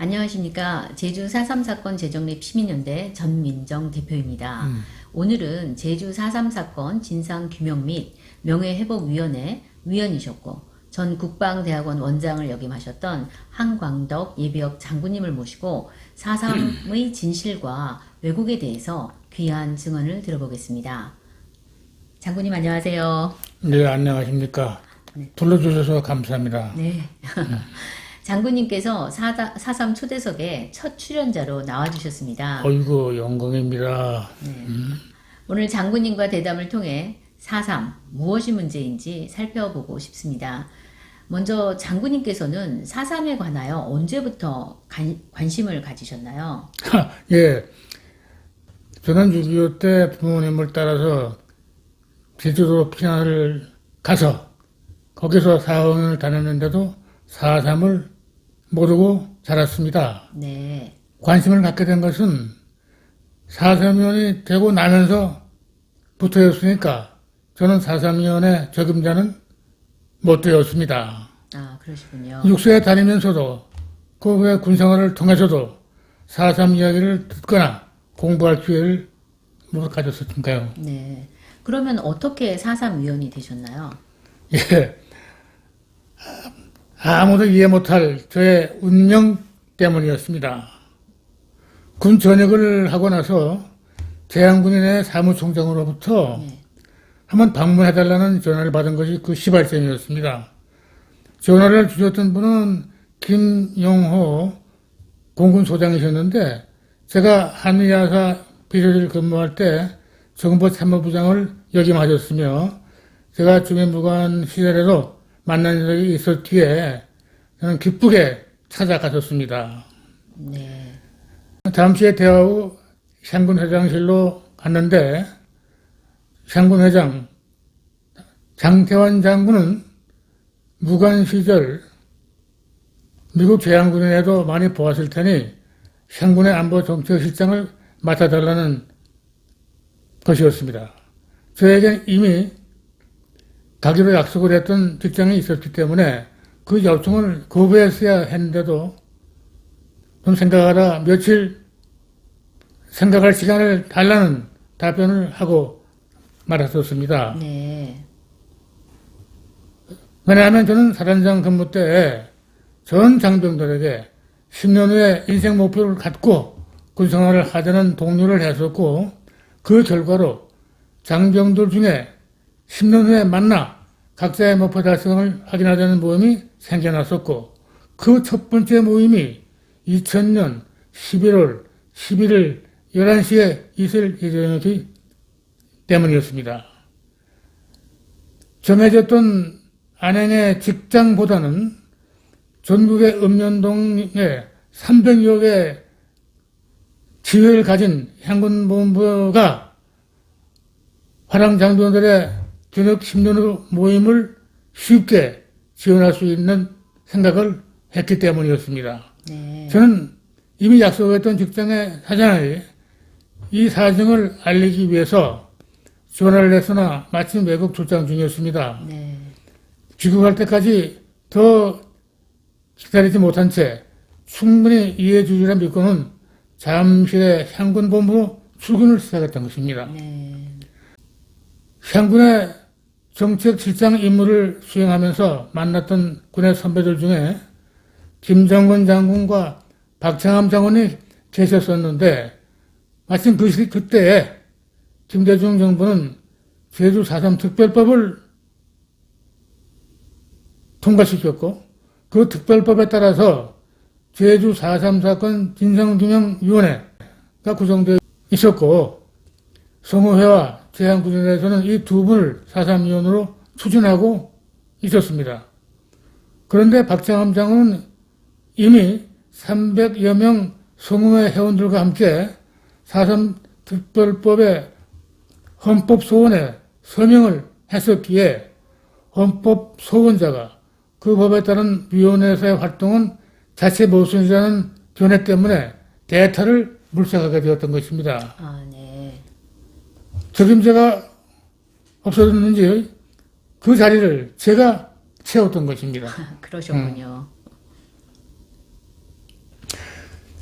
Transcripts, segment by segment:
안녕하십니까. 제주 4.3 사건 재정립 시민연대 전민정 대표입니다. 오늘은 제주 4.3 사건 진상규명 및 명예회복위원회 위원이셨고 전 국방대학원 원장을 역임하셨던 한광덕 예비역 장군님을 모시고 4.3의 진실과 왜곡에 대해서 귀한 증언을 들어보겠습니다. 장군님 안녕하세요. 네, 안녕하십니까. 불러주셔서 감사합니다. 네. 장군님께서 4.3 초대석에 첫 출연자로 나와주셨습니다. 어이구, 영광입니다. 네. 오늘 장군님과 대담을 통해 4.3 무엇이 문제인지 살펴보고 싶습니다. 먼저 장군님께서는 4.3에 관하여 언제부터 관심을 가지셨나요? 예, 저는 6.25 때 부모님을 따라서 제주도 피난을 가서 거기서 사원을 다녔는데도 4.3을 모르고 자랐습니다. 네. 관심을 갖게 된 것은 4.3위원이 되고 나면서부터였으니까 저는 4.3위원의 적임자는 못 되었습니다. 아, 그러시군요. 육소에 다니면서도 그 후에 군생활을 통해서도 4.3 이야기를 듣거나 공부할 기회를 못 가졌으니까요. 네. 그러면 어떻게 4.3 위원이 되셨나요? 예. 아무도 이해 못할 저의 운명 때문이었습니다. 군 전역을 하고 나서 대한군인의 사무총장으로부터 네. 한번 방문해달라는 전화를 받은 것이 그 시발점이었습니다. 전화를 주셨던 분은 김용호 공군소장이셨는데 제가 한미야사 비서실 근무할 때 정보 참모부장을 역임하셨으며 제가 중위무관 시절에도 만난 적이 있었기에 저는 기쁘게 찾아갔었습니다. 네. 잠시의 대화 후 샹군 회장실로 갔는데 샹군 회장 장태환 장군은 무관 시절 미국 제한군인에도 많이 보았을 테니 샹군의 안보 정책실장을 맡아달라는 것이었습니다. 저에겐 이미 가기로 약속을 했던 직장이 있었기 때문에 그 요청을 거부했어야 했는데도 좀 생각하다 며칠 생각할 시간을 달라는 답변을 하고 말았었습니다. 네. 왜냐하면 저는 사단장 근무 때 전 장병들에게 10년 후에 인생 목표를 갖고 군생활을 하자는 독려를 했었고 그 결과로 장병들 중에 10년 후에 만나 각자의 목표 달성을 확인하자는 모임이 생겨났었고 그 첫 번째 모임이 2000년 11월 11일 11시에 있을 예정이었기 때문이었습니다. 정해졌던 안행의 직장보다는 전국의 읍면동에 300여 개 지회를 가진 향군본부가 화랑장병들의 저녁 10년 후 모임을 쉽게 지원할 수 있는 생각을 했기 때문이었습니다. 네. 저는 이미 약속했던 직장의 사장에게 이 사정을 알리기 위해서 전화를 했으나 마침 외국 출장 중이었습니다. 네. 귀국할 때까지 더 기다리지 못한 채 충분히 이해해 주리라 믿고는 잠실의 향군본부로 출근을 시작했던 것입니다. 네. 향군의 정책실장 임무를 수행하면서 만났던 군의 선배들 중에 김정근 장군과 박창암 장군이 계셨었는데 마침 그때에 김대중 정부는 제주 4.3 특별법을 통과시켰고 그 특별법에 따라서 제주 4.3 사건 진상규명위원회가 구성되어 있었고 성우회와 제한군인에서는 이 두 분을 4.3 위원으로 추진하고 있었습니다. 그런데 박창암 장군은 이미 300여 명 성우회 회원들과 함께 4.3 특별법의 헌법소원에 서명을 했었기에 헌법소원자가 그 법에 따른 위원회에서의 활동은 자체 모순이라는 견해 때문에 대타를 물색하게 되었던 것입니다. 아, 네. 적임자가 없어졌는지 그 자리를 제가 채웠던 것입니다. 그러셨군요.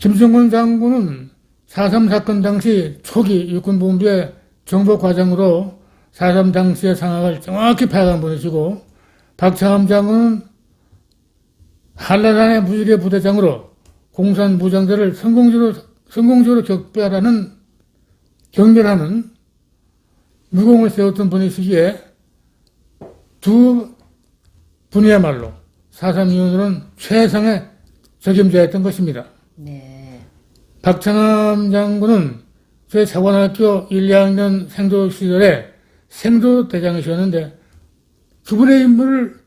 김정은 장군은 4.3 사건 당시 초기 육군본부의 정보과장으로 4.3 당시의 상황을 정확히 파악한 분이시고, 박창암 장군은 한라산의 무지개 부대장으로 공산 무장대를 성공적으로 경멸하는 무공을 세웠던 분이시기에 두 분이야말로 4.3 이후로는 최상의 적임자였던 것입니다. 네. 박창암 장군은 제 사관학교 1, 2학년 생도 시절에 생도대장이셨는데 그분의 임무를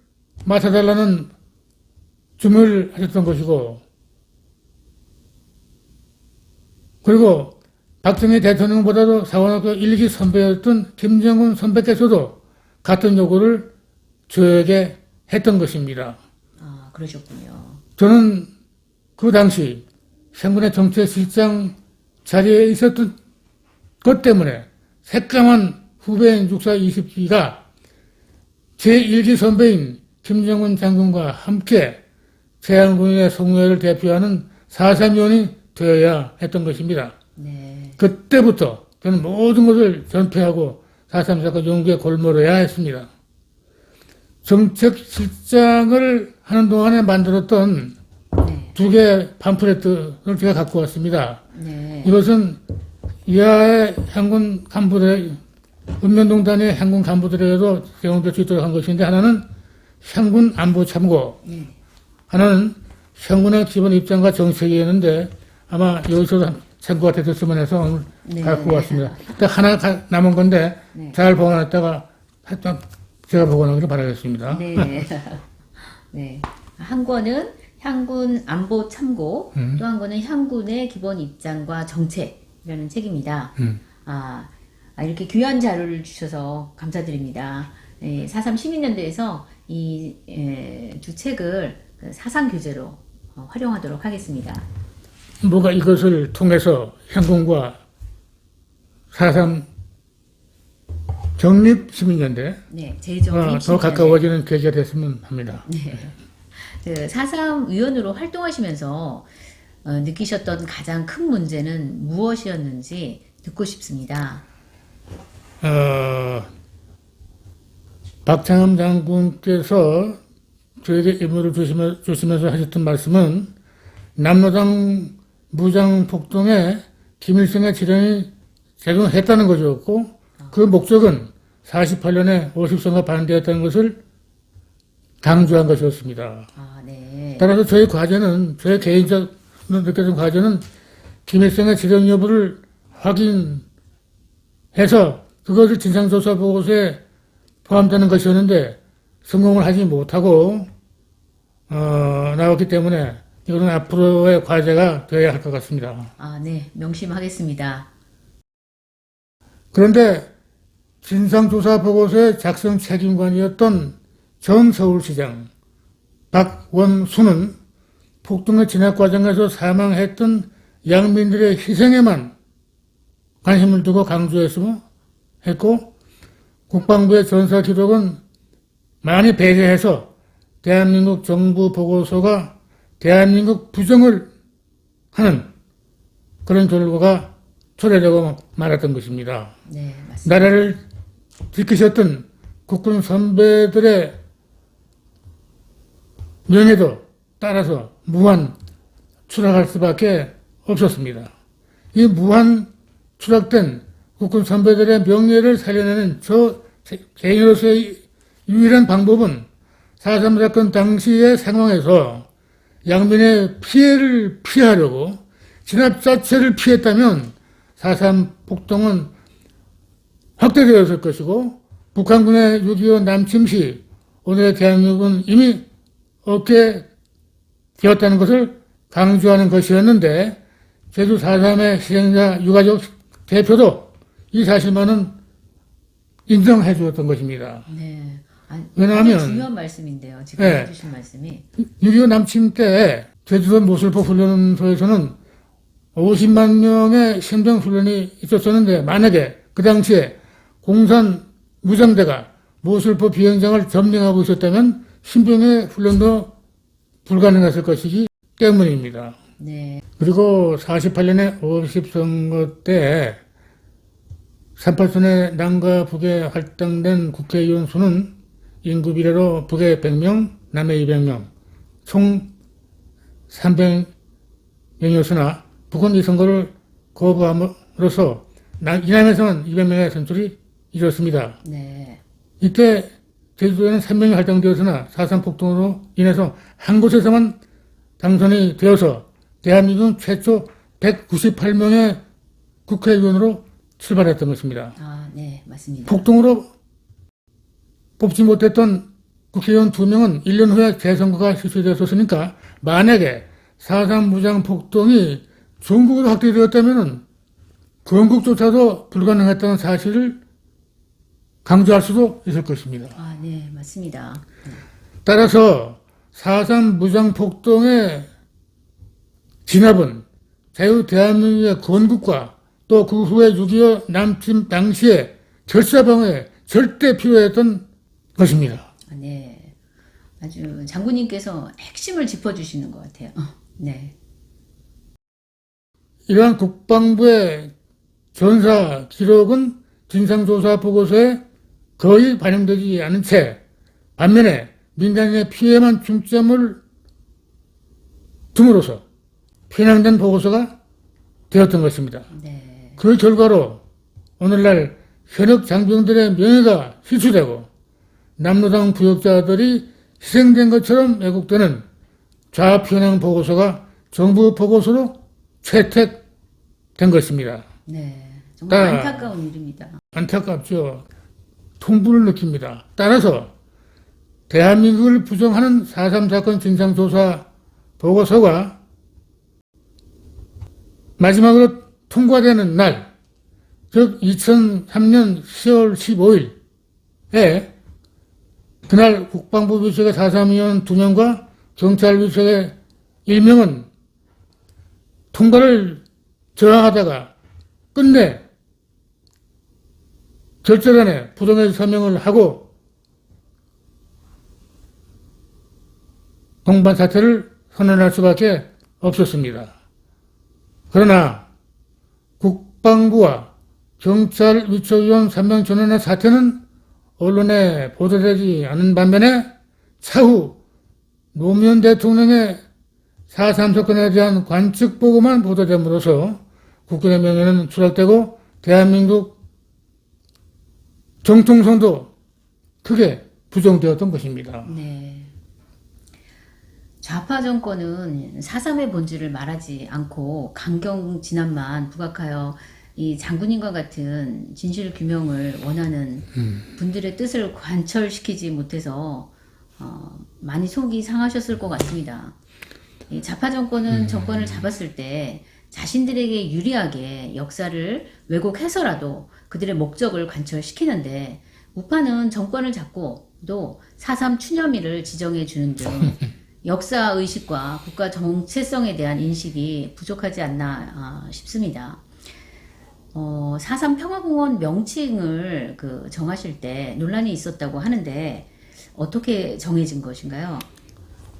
맡아달라는 주문을 하셨던 것이고, 그리고 박정희 대통령보다도 사관학교 1기 선배였던 김정은 선배께서도 같은 요구를 저에게 했던 것입니다. 아, 그러셨군요. 저는 그 당시 생군의 정책실장 자리에 있었던 것 때문에 새까만 후배인 육사 20기가 제1기 선배인 김정은 장군과 함께 태양군의 성노예를 대표하는 4.3위원이 되어야 했던 것입니다. 네. 그때부터 저는 모든 것을 전폐하고 4.3 사건 연구에 골몰해야 했습니다. 정책실장을 하는 동안에 만들었던 네. 두 개의 팜플렛을 제가 갖고 왔습니다. 네. 이것은 이하의 행군 간부들, 읍면동단의 행군 간부들에게도 제공될 수 있도록 한 것인데, 하나는 행군 안보 참고, 네. 하나는 행군의 기본 입장과 정책이었는데 아마 여기서도 참고가 되었으면 해서 오늘 네. 갖고 왔습니다. 또 하나 남은 건데 네. 잘 보관했다가 하여튼 제가 보관하기를 바라겠습니다. 네. 네. 한 권은 향군 안보 참고, 또 한 권은 향군의 기본 입장과 정책이라는 책입니다. 이렇게 귀한 자료를 주셔서 감사드립니다. 4.3 시민연대에서 이 두 책을 사상 교재로 활용하도록 하겠습니다. 뭐가 이것을 통해서 행군과 4.3 정립시민연대 네, 제정립 더 가까워지는 계기가 됐으면 합니다. 네. 4.3 위원으로 활동하시면서 느끼셨던 가장 큰 문제는 무엇이었는지 듣고 싶습니다. 박창암 장군께서 저에게 임무를 주시면서 하셨던 말씀은 남로당 무장폭동에 김일성의 지령이 제공했다는 것이었고, 그 목적은 48년에 50선과 반대했다는 것을 강조한 것이었습니다. 네. 따라서 저의 과제는, 개인적으로 느껴진 과제는 김일성의 지령 여부를 확인해서 그것을 진상조사 보고서에 포함되는 것이었는데 성공을 하지 못하고 나왔기 때문에 이거는 앞으로의 과제가 되어야 할 것 같습니다. 네. 명심하겠습니다. 그런데 진상조사 보고서의 작성 책임관이었던 전 서울시장 박원순은 폭동의 진압 과정에서 사망했던 양민들의 희생에만 관심을 두고 했고, 국방부의 전사 기록은 많이 배제해서 대한민국 정부 보고서가 대한민국 부정을 하는 그런 결과가 초래되고 말았던 것입니다. 네, 맞습니다. 나라를 지키셨던 국군 선배들의 명예도 따라서 무한 추락할 수밖에 없었습니다. 이 무한 추락된 국군 선배들의 명예를 살려내는 저 개인으로서의 유일한 방법은 4.3 사건 당시의 상황에서 양민의 피해를 피하려고 진압 자체를 피했다면 4.3 폭동은 확대되었을 것이고, 북한군의 6.25 남침 시 오늘의 대한민국은 이미 없게 되었다는 것을 강조하는 것이었는데, 제주 4.3의 희생자 유가족 대표도 이 사실만은 인정해 주었던 것입니다. 네. 왜냐하면 중요한 말씀인데요. 지금 네. 해주신 말씀이. 6.25 남침 때 제주도 모슬포 훈련소에서는 50만 명의 신병 훈련이 있었었는데, 만약에 그 당시에 공산 무장대가 모슬포 비행장을 점령하고 있었다면 신병의 훈련도 불가능했을 것이기 때문입니다. 네. 그리고 48년에 50 선거 때 38선의 남과 북에 할당된 국회의원 수는 인구 비례로 북에 100명, 남에 200명, 총 300명이었으나 북은 이 선거를 거부함으로써 이남에서는 200명의 선출이 이뤘습니다. 네. 이때 제주도에는 3명이 할당되었으나 4.3 폭동으로 인해서 한 곳에서만 당선이 되어서 대한민국 최초 198명의 국회의원으로 출발했던 것입니다. 아, 네, 맞습니다. 폭동으로 뽑지 못했던 국회의원 2명은 1년 후에 재선거가 실시되었으니까 만약에 4.3 무장 폭동이 전국으로 확대되었다면 건국조차도 불가능했다는 사실을 강조할 수도 있을 것입니다. 아, 네, 맞습니다. 따라서 4.3 무장 폭동의 진압은 자유 대한민국의 건국과 또 그 후에 6.25 남침 당시에 절사방어에 절대 필요했던 것입니다. 아, 네. 아주 장군님께서 핵심을 짚어주시는 것 같아요. 네. 이러한 국방부의 전사 기록은 진상조사 보고서에 거의 반영되지 않은 채 반면에 민간인의 피해만 중점을 둠으로써 편향된 보고서가 되었던 것입니다. 네. 그 결과로 오늘날 현역 장병들의 명예가 희수되고 남로당 부역자들이 희생된 것처럼 왜곡되는 좌편향 보고서가 정부 보고서로 채택된 것입니다. 네. 정말 안타까운 일입니다. 안타깝죠. 통분을 느낍니다. 따라서 대한민국을 부정하는 4.3 사건 진상조사 보고서가 마지막으로 통과되는 날, 즉 2003년 10월 15일에 그날 국방부 비서의 4.3위원 2명과 경찰 비서의 1명은 통과를 저항하다가 끝내 결재단에 부정의 서명을 하고 동반 사퇴를 선언할 수밖에 없었습니다. 그러나 국방부와 경찰 위촉위원 3명 전원의 사퇴는 언론에 보도되지 않은 반면에 차후 노무현 대통령의 4.3 사건에 대한 관측 보고만 보도됨으로써 국군의 명예는 추락되고 대한민국 정통성도 크게 부정되었던 것입니다. 네. 좌파 정권은 4.3의 본질을 말하지 않고 강경 진압만 부각하여 이 장군님과 같은 진실 규명을 원하는 분들의 뜻을 관철시키지 못해서 많이 속이 상하셨을 것 같습니다. 이 좌파 정권은 정권을 잡았을 때 자신들에게 유리하게 역사를 왜곡해서라도 그들의 목적을 관철시키는데 우파는 정권을 잡고도 4.3 추념일을 지정해 주는 등 역사 의식과 국가 정체성에 대한 인식이 부족하지 않나 싶습니다. 4.3 평화공원 명칭을 정하실 때 논란이 있었다고 하는데 어떻게 정해진 것인가요?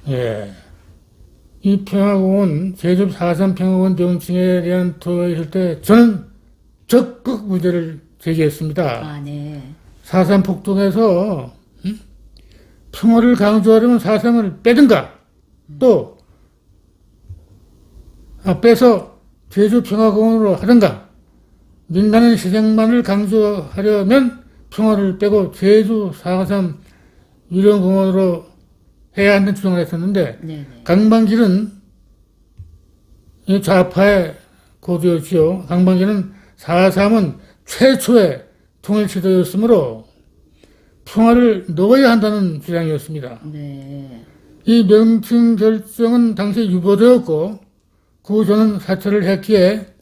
예. 이 평화공원, 제주 4.3 평화공원 명칭에 대한 토론이 있을 때 저는 적극 문제를 제기했습니다. 아, 네. 4.3 폭동에서 평화를 강조하려면 4.3을 빼든가 또 빼서 제주 평화공원으로 하든가 민간인 희생만을 강조하려면 평화를 빼고 제주 4.3 유령공원으로 해야 한다는 주장을 했었는데 네네. 강반길은 이 좌파의 고도였지요. 강반길은 4.3은 최초의 통일시도였으므로 평화를 넣어야 한다는 주장이었습니다. 네. 이 명칭 결정은 당시 유보되었고 그 저는 사퇴를 했기에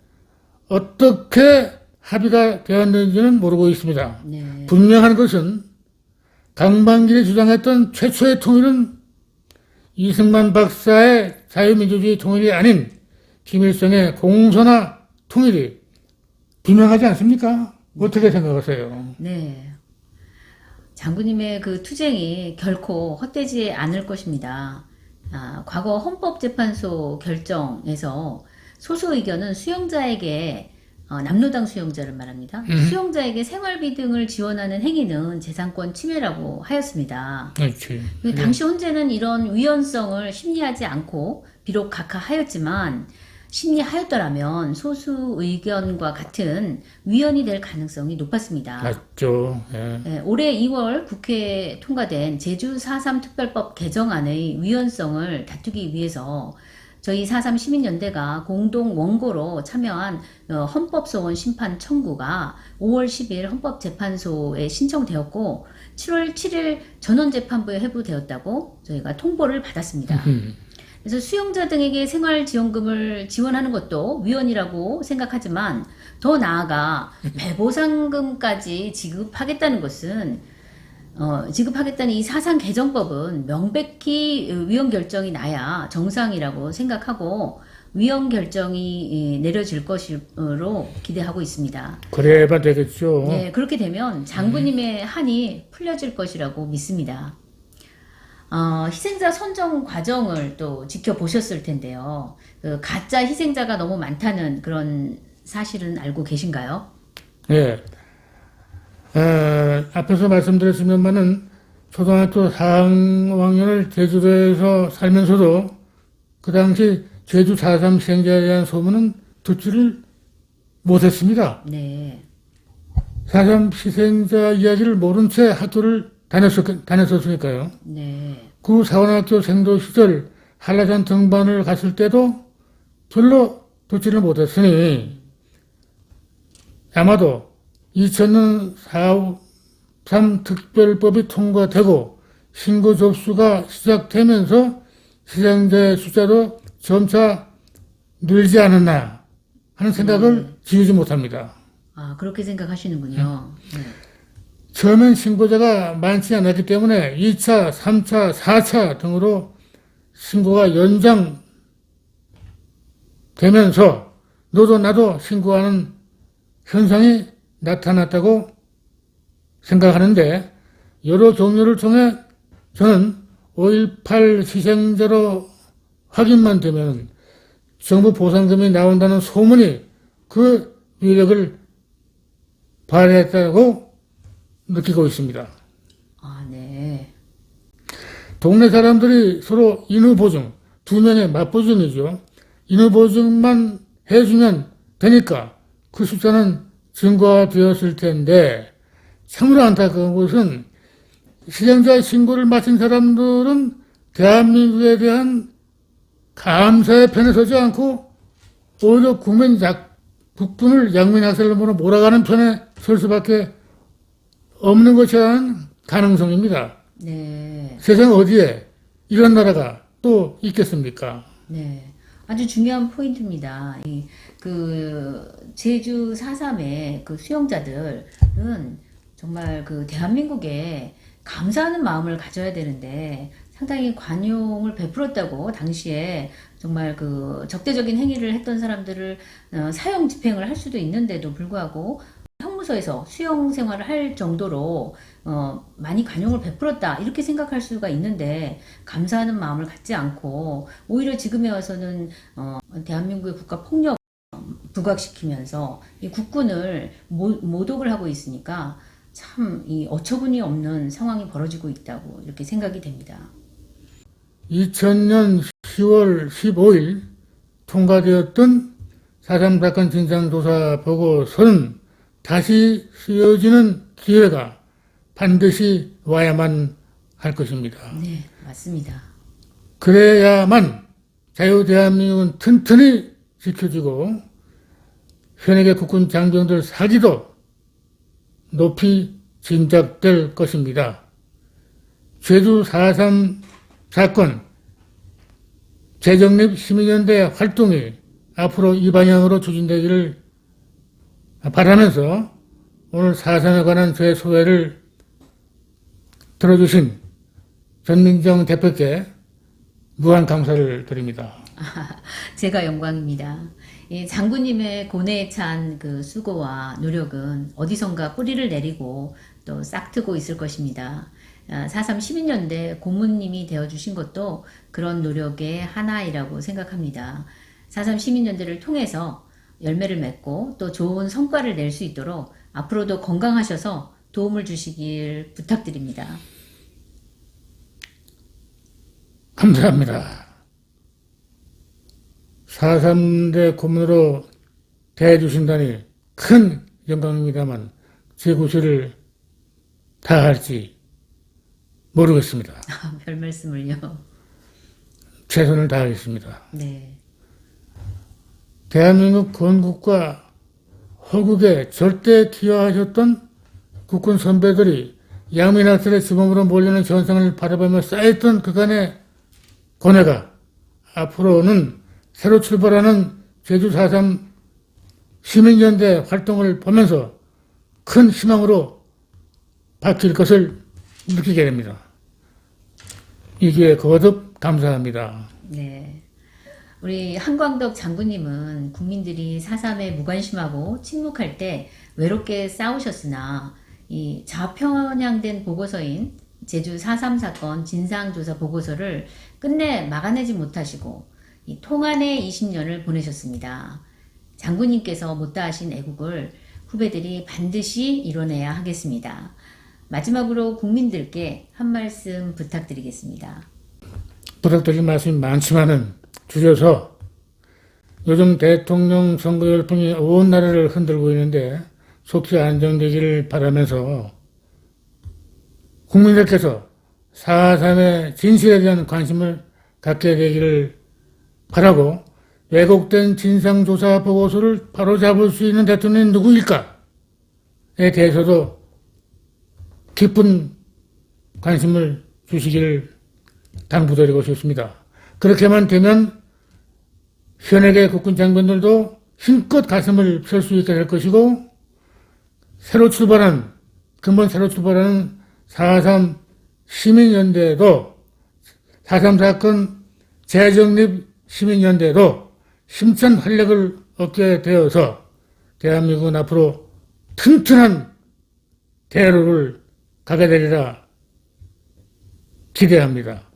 어떻게 합의가 되었는지는 모르고 있습니다. 네. 분명한 것은 강반길이 주장했던 최초의 통일은 이승만 박사의 자유민주주의 통일이 아닌 김일성의 공산화 통일이 분명하지 않습니까? 어떻게 생각하세요? 네. 장군님의 그 투쟁이 결코 헛되지 않을 것입니다. 과거 헌법재판소 결정에서 소수 의견은 수용자에게 남로당 수용자를 말합니다. 수용자에게 생활비 등을 지원하는 행위는 재산권 침해라고 하였습니다. 그렇지. 당시 헌재는 이런 위헌성을 심리하지 않고 비록 각하하였지만 심리하였더라면 소수 의견과 같은 위헌이 될 가능성이 높았습니다. 맞죠. 예. 네, 올해 2월 국회에 통과된 제주 4.3 특별법 개정안의 위헌성을 다투기 위해서 저희 4.3 시민연대가 공동 원고로 참여한 헌법소원 심판 청구가 5월 10일 헌법재판소에 신청되었고 7월 7일 전원재판부에 회부되었다고 저희가 통보를 받았습니다. 그래서 수용자 등에게 생활지원금을 지원하는 것도 위헌이라고 생각하지만 더 나아가 배보상금까지 지급하겠다는 것은 지급하겠다는 이 사상 개정법은 명백히 위헌 결정이 나야 정상이라고 생각하고 위헌 결정이 내려질 것으로 기대하고 있습니다. 그래야 되겠죠. 네, 그렇게 되면 장부님의 한이 풀려질 것이라고 믿습니다. 희생자 선정 과정을 또 지켜보셨을 텐데요. 그 가짜 희생자가 너무 많다는 그런 사실은 알고 계신가요? 예. 앞에서 말씀드렸습니다만은 초등학교 4학년을 제주도에서 살면서도 그 당시 제주 4.3 희생자에 대한 소문은 듣지를 못했습니다. 네. 4.3 희생자 이야기를 모른 채 학교를 다녔었으니까요. 네. 그 사관학교 생도 시절 한라산 등반을 갔을 때도 별로 듣지를 못했으니 아마도 2000년 4.3 특별법이 통과되고 신고 접수가 시작되면서 희생자의 숫자도 점차 늘지 않았나 하는 생각을 지우지 못합니다. 그렇게 생각하시는군요. 네. 처음엔 신고자가 많지 않았기 때문에 2차, 3차, 4차 등으로 신고가 연장되면서 너도 나도 신고하는 현상이 나타났다고 생각하는데 여러 종류를 통해 저는 5.18 희생자로 확인만 되면 정부 보상금이 나온다는 소문이 그 위력을 발휘했다고 느끼고 있습니다. 네. 동네 사람들이 서로 인후보증, 2명의 맞보증이죠. 인후보증만 해주면 되니까 그 숫자는 증거되었을 텐데 참으로 안타까운 것은 희생자 신고를 마친 사람들은 대한민국에 대한 감사의 편에 서지 않고 오히려 국군을 양민학살로 몰아가는 편에 설 수밖에 없는 것이라는 가능성입니다. 네. 세상 어디에 이런 나라가 또 있겠습니까? 네. 아주 중요한 포인트입니다. 제주 4.3의 그 수용자들은 정말 그 대한민국에 감사하는 마음을 가져야 되는데 상당히 관용을 베풀었다고 당시에 정말 그 적대적인 행위를 했던 사람들을 사형 집행을 할 수도 있는데도 불구하고 형무소에서 수용 생활을 할 정도로 많이 관용을 베풀었다 이렇게 생각할 수가 있는데 감사하는 마음을 갖지 않고 오히려 지금에 와서는 대한민국의 국가 폭력 부각시키면서 이 국군을 모독을 하고 있으니까 참 이 어처구니 없는 상황이 벌어지고 있다고 이렇게 생각이 됩니다. 2000년 10월 15일 통과되었던 4.3 사건 진상조사 보고서는 다시 쓰여지는 기회가 반드시 와야만 할 것입니다. 네, 맞습니다. 그래야만 자유대한민국은 튼튼히 지켜지고 현역의 국군 장병들 사기도 높이 진작될 것입니다. 제주 4.3 사건 재정립 시민연대 활동이 앞으로 이 방향으로 추진되기를 바라면서 오늘 4.3에 관한 제 소회를 들어주신 전민정 대표께 무한 감사를 드립니다. 제가 영광입니다. 장군님의 고뇌에 찬 그 수고와 노력은 어디선가 뿌리를 내리고 또 싹트고 있을 것입니다. 4.3 시민연대 고문님이 되어주신 것도 그런 노력의 하나이라고 생각합니다. 4.3 시민연대를 통해서 열매를 맺고 또 좋은 성과를 낼 수 있도록 앞으로도 건강하셔서 도움을 주시길 부탁드립니다. 감사합니다. 4.3대 고문으로 대해주신다니 큰 영광입니다만 제 구실을 다할지 모르겠습니다. 별 말씀을요. 최선을 다하겠습니다. 네. 대한민국 건국과 허국에 절대 기여하셨던 국군 선배들이 양민학살의 주범으로 몰려는 전상을 바라보며 쌓였던 그간의 고뇌가 앞으로는 새로 출발하는 제주 4.3 시민연대 활동을 보면서 큰 희망으로 바뀔 것을 느끼게 됩니다. 이기에 거듭 감사합니다. 네. 우리 한광덕 장군님은 국민들이 4.3에 무관심하고 침묵할 때 외롭게 싸우셨으나 이 좌편향된 보고서인 제주 4.3 사건 진상조사 보고서를 끝내 막아내지 못하시고 이 통안의 20년을 보내셨습니다. 장군님께서 못다하신 애국을 후배들이 반드시 이뤄내야 하겠습니다. 마지막으로 국민들께 한 말씀 부탁드리겠습니다. 부탁드릴 말씀이 많지만은 줄여서 요즘 대통령 선거 열풍이 온 나라를 흔들고 있는데 속히 안정되기를 바라면서 국민들께서 4.3의 진실에 대한 관심을 갖게 되기를 바라고 왜곡된 진상조사 보고서를 바로잡을 수 있는 대통령이 누구일까에 대해서도 깊은 관심을 주시기를 당부드리고 싶습니다. 그렇게만 되면 현역의 국군 장병들도 힘껏 가슴을 펼 수 있게 될 것이고 근본 새로 출발하는 4.3 시민연대도 4.3 사건 재정립 시민연대도 힘찬 활력을 얻게 되어서 대한민국은 앞으로 튼튼한 대로를 가게 되리라 기대합니다.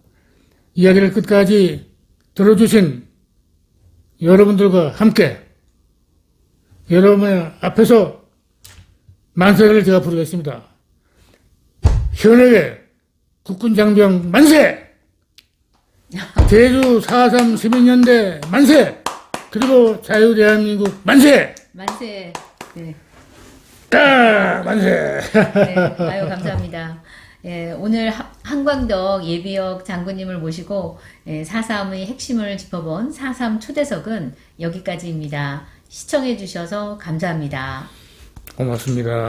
이야기를 끝까지 들어주신 여러분들과 함께 여러분의 앞에서 만세를 제가 부르겠습니다. 현역의 국군 장병 만세! 제주 4.3 시민연대 만세! 그리고 자유대한민국 만세! 만세. 네. 만세! 네. 아유, 감사합니다. 예, 오늘 한광덕 예비역 장군님을 모시고 4.3의 핵심을 짚어본 4.3 초대석은 여기까지입니다. 시청해 주셔서 감사합니다. 고맙습니다.